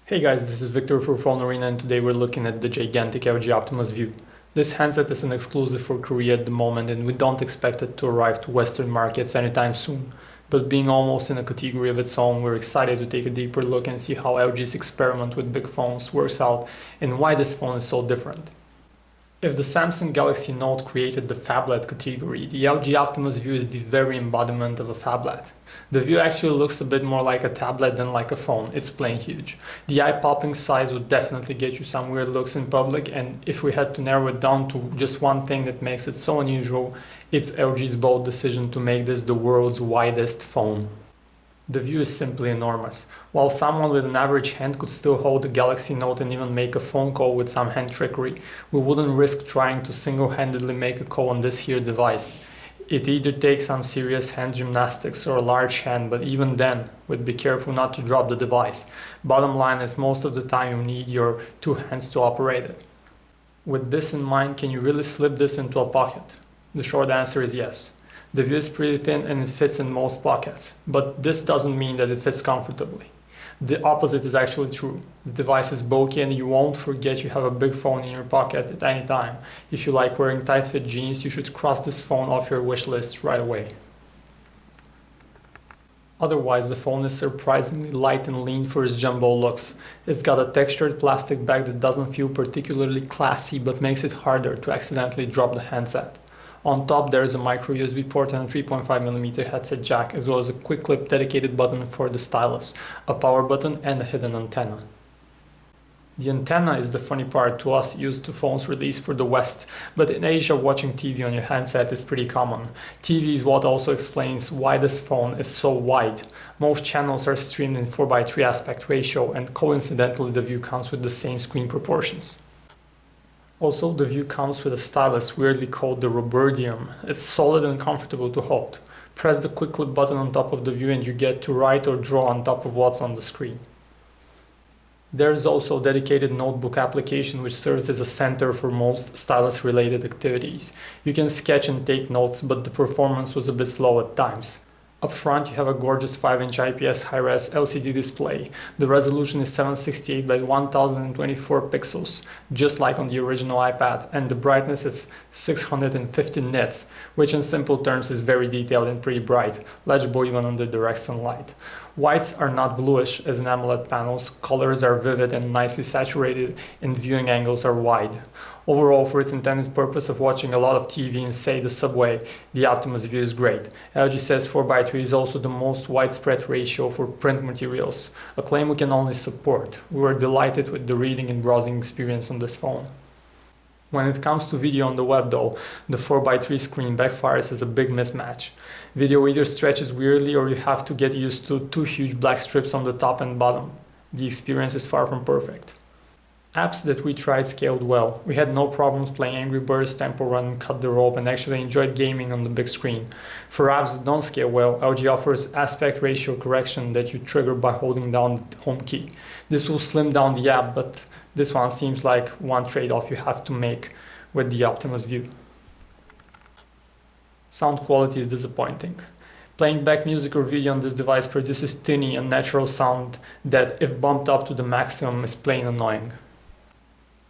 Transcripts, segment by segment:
Hey guys, this is Victor for PhoneArena and today we're looking at the gigantic LG Optimus Vu. This handset is an exclusive for Korea at the moment and we don't expect it to arrive to Western markets anytime soon. But being almost in a category of its own, we're excited to take a deeper look and see how LG's experiment with big phones works out and why this phone is so different. If the Samsung Galaxy Note created the phablet category, the LG Optimus Vu is the very embodiment of a phablet. The Vu actually looks a bit more like a tablet than like a phone, it's plain huge. The eye-popping size would definitely get you some weird looks in public, and if we had to narrow it down to just one thing that makes it so unusual, it's LG's bold decision to make this the world's widest phone. The Vu is simply enormous. While someone with an average hand could still hold a Galaxy Note and even make a phone call with some hand trickery, we wouldn't risk trying to single-handedly make a call on this here device. It either takes some serious hand gymnastics or a large hand, but even then, we'd be careful not to drop the device. Bottom line is most of the time you need your two hands to operate it. With this in mind, can you really slip this into a pocket? The short answer is yes. The Vu is pretty thin and it fits in most pockets, but this doesn't mean that it fits comfortably. The opposite is actually true. The device is bulky and you won't forget you have a big phone in your pocket at any time. If you like wearing tight-fit jeans, you should cross this phone off your wish list right away. Otherwise, the phone is surprisingly light and lean for its jumbo looks. It's got a textured plastic back that doesn't feel particularly classy but makes it harder to accidentally drop the handset. On top there is a micro USB port and a 3.5mm headset jack, as well as a quick clip dedicated button for the stylus, a power button and a hidden antenna. The antenna is the funny part to us used to phones released for the West, but in Asia watching TV on your handset is pretty common. TV is what also explains why this phone is so wide. Most channels are streamed in 4:3 aspect ratio and coincidentally the Vu comes with the same screen proportions. Also, the Vu comes with a stylus weirdly called the Robertium. It's solid and comfortable to hold. Press the quick clip button on top of the Vu and you get to write or draw on top of what's on the screen. There is also a dedicated notebook application which serves as a center for most stylus related activities. You can sketch and take notes, but the performance was a bit slow at times. Up front you have a gorgeous 5-inch IPS high-res LCD display. The resolution is 768 by 1024 pixels, just like on the original iPad, and the brightness is 650 nits, which in simple terms is very detailed and pretty bright, legible even under direct sunlight. Whites are not bluish as in AMOLED panels, colors are vivid and nicely saturated, and viewing angles are wide. Overall, for its intended purpose of watching a lot of TV in, say, the subway, the Optimus Vu is great. LG says 4:3 is also the most widespread ratio for print materials, a claim we can only support. We were delighted with the reading and browsing experience on this phone. When it comes to video on the web though, the 4:3 screen backfires as a big mismatch. Video either stretches weirdly or you have to get used to two huge black strips on the top and bottom. The experience is far from perfect. Apps that we tried scaled well. We had no problems playing Angry Birds, Temple Run, and Cut the Rope, and actually enjoyed gaming on the big screen. For apps that don't scale well, LG offers aspect ratio correction that you trigger by holding down the home key. This will slim down the app, but this one seems like one trade-off you have to make with the Optimus Vu. Sound quality is disappointing. Playing back music or video on this device produces tinny, unnatural sound that, if bumped up to the maximum, is plain annoying.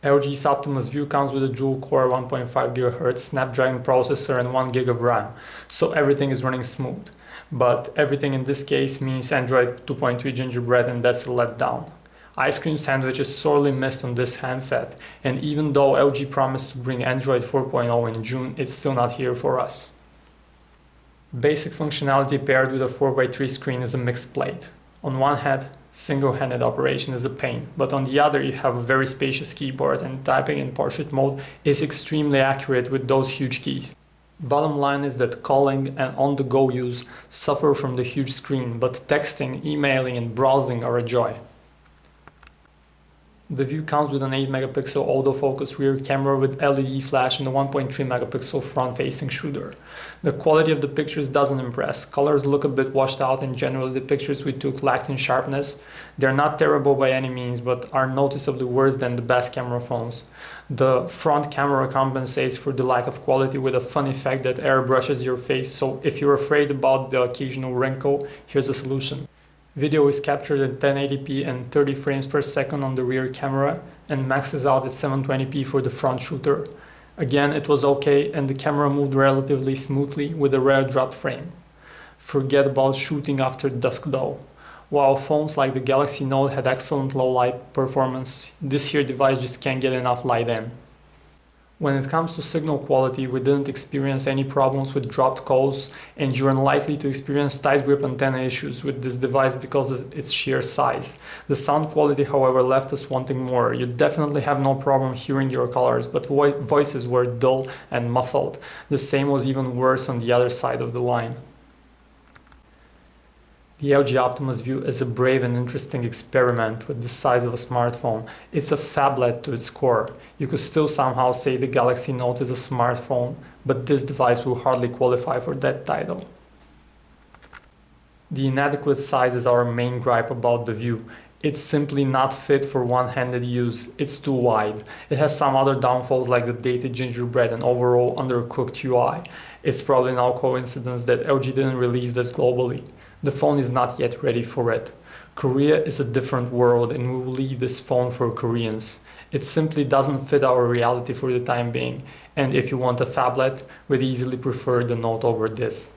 LG's Optimus Vu comes with a dual-core 1.5 GHz Snapdragon processor and 1 GB of RAM, so everything is running smooth. But everything in this case means Android 2.3 Gingerbread, and that's a letdown. Ice cream sandwich is sorely missed on this handset, and even though LG promised to bring Android 4.0 in June, it's still not here for us. Basic functionality paired with a 4:3 screen is a mixed plate. On one hand, single-handed operation is a pain, but on the other you have a very spacious keyboard and typing in portrait mode is extremely accurate with those huge keys. Bottom line is that calling and on-the-go use suffer from the huge screen, but texting, emailing and browsing are a joy. The Vu comes with an 8-megapixel autofocus rear camera with LED flash and a 1.3-megapixel front-facing shooter. The quality of the pictures doesn't impress. Colors look a bit washed out and generally the pictures we took lacked in sharpness. They're not terrible by any means, but are noticeably worse than the best camera phones. The front camera compensates for the lack of quality with a fun effect that airbrushes your face, so if you're afraid about the occasional wrinkle, here's a solution. Video is captured at 1080p and 30 frames per second on the rear camera and maxes out at 720p for the front shooter. Again, it was okay and the camera moved relatively smoothly with a rare drop frame. Forget about shooting after dusk though. While phones like the Galaxy Note had excellent low light performance, this here device just can't get enough light in. When it comes to signal quality, we didn't experience any problems with dropped calls, and you're unlikely to experience tight grip antenna issues with this device because of its sheer size. The sound quality, however, left us wanting more. You definitely have no problem hearing your colors, but voices were dull and muffled. The same was even worse on the other side of the line. The LG Optimus Vu is a brave and interesting experiment with the size of a smartphone. It's a phablet to its core. You could still somehow say the Galaxy Note is a smartphone, but this device will hardly qualify for that title. The inadequate size is our main gripe about the Vu. It's simply not fit for one-handed use. It's too wide. It has some other downfalls like the dated gingerbread and overall undercooked UI. It's probably no coincidence that LG didn't release this globally. The phone is not yet ready for it. Korea is a different world and we will leave this phone for Koreans. It simply doesn't fit our reality for the time being, and if you want a phablet, we'd easily prefer the Note over this.